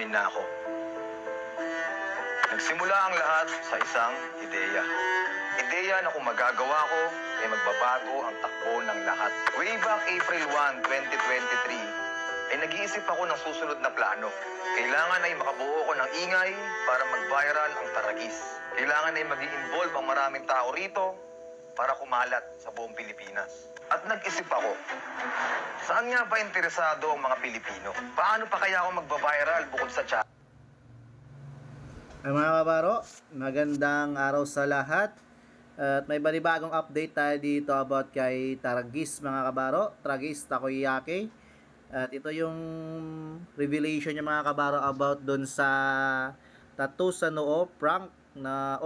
Umamin na ako. Nagsimula ang lahat sa isang ideya. Ideya na kung magagawa ko, ay magbabago ang takbo ng lahat. Way back April 1, 2023, ay nag-iisip ako ng susunod na plano. Kailangan ay makabuo ko ng ingay para mag-viral ang Taragis. Kailangan ay mag-i-involve ang maraming tao rito para kumalat sa buong Pilipinas. At nag-isip ako, saan nga ba interesado ang mga Pilipino? Paano pa kaya ako magba-viral bukod sa chat? Ay mga kabaro, magandang araw sa lahat. At may banibagong update tayo dito about kay Taragis mga kabaro, Taragis Takoyaki. At ito yung revelation niya mga kabaro about dun sa tattoo sa noo, prank na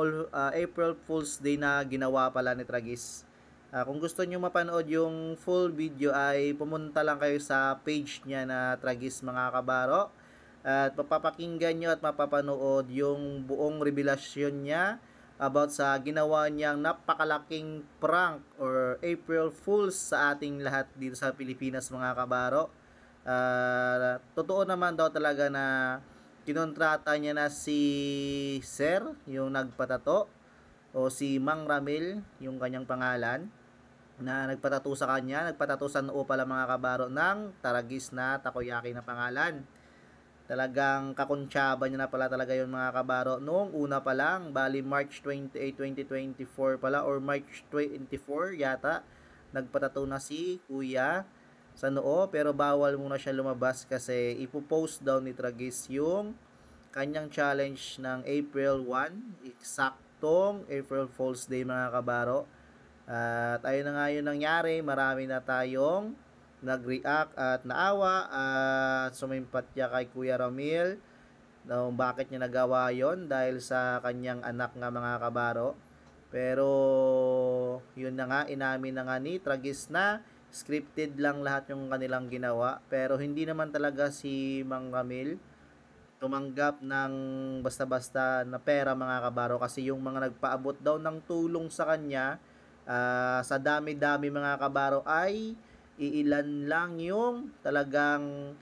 April Fool's Day na ginawa pala ni Taragis. Kung gusto niyo mapanood yung full video ay pumunta lang kayo sa page niya na Taragis mga kabaro. At mapapakinggan nyo at mapapanood yung buong revelasyon niya about sa ginawa niyang napakalaking prank or April Fools sa ating lahat dito sa Pilipinas mga kabaro. Totoo naman daw talaga na kinontrata niya na si Sir, yung nagpatato, o si Mang Ramil, yung kanyang pangalan, na nagpatato sa kanya, nagpatato sa noo pala mga kabaro ng Taragis na Takoyaki na pangalan. Talagang kakonsyaba niya na pala talaga yun mga kabaro. Noong una pa lang, bali March 28, 2024 pala or March 24 yata, nagpatato na si Kuya sa noo. Pero bawal muna siya lumabas kasi ipopost daw ni Taragis yung kanyang challenge ng April 1, eksaktong April Fool's Day mga kabaro. At ayun na nga yun nangyari, marami na tayong nag-react at naawa at sumimpatya kay Kuya Ramil na bakit niya nagawa yon dahil sa kanyang anak nga mga kabaro. Pero yun na nga, inamin na nga ni Taragis na scripted lang lahat yung kanilang ginawa. Pero hindi naman talaga si Mang Ramil tumanggap ng basta-basta na pera mga kabaro kasi yung mga nagpaabot daw ng tulong sa kanya sa dami-dami mga kabaro ay iilan lang yung talagang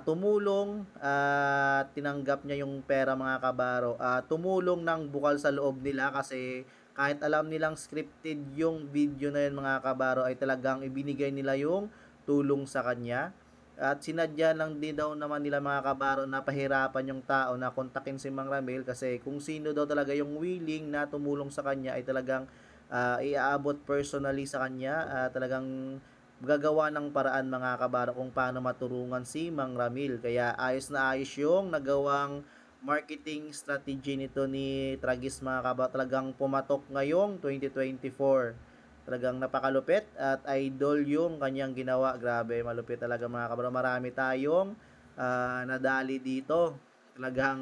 tumulong at tinanggap niya yung pera mga kabaro. Tumulong ng bukal sa loob nila kasi kahit alam nilang scripted yung video na yun mga kabaro ay talagang ibinigay nila yung tulong sa kanya. At sinadya lang din daw naman nila mga kabaro na pahirapan yung tao na kontakin si Mang Ramil kasi kung sino daw talaga yung willing na tumulong sa kanya ay talagang iaabot personally sa kanya, talagang gagawa ng paraan mga kabaro kung paano matulungan si Mang Ramil. Kaya ayos na ayos yung nagawang marketing strategy nito ni Taragis mga kabaro. Talagang pumatok ngayong 2024. Talagang napakalupit at idol yung kanyang ginawa. Grabe, malupit talaga mga kabaro. Marami tayong nadali dito. Talagang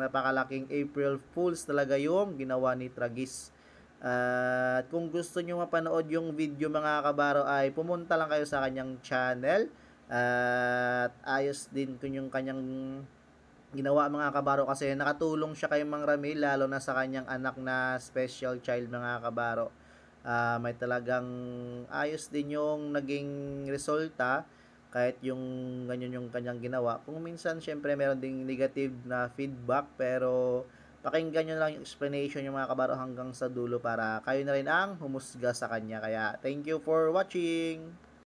napakalaking April Fools talaga yung ginawa ni Taragis. At kung gusto nyo mapanood yung video mga kabaro ay pumunta lang kayo sa kanyang channel. At ayos din kung yung kanyang ginawa mga kabaro kasi nakatulong siya kay Mang Ramil lalo na sa kanyang anak na special child mga kabaro. May talagang ayos din yung naging resulta kahit yung ganyan yung kanyang ginawa. Kung minsan syempre meron ding negative na feedback pero pakinggan nyo lang yung explanation yung mga kabaro hanggang sa dulo para kayo na rin ang humusga sa kanya. Kaya thank you for watching!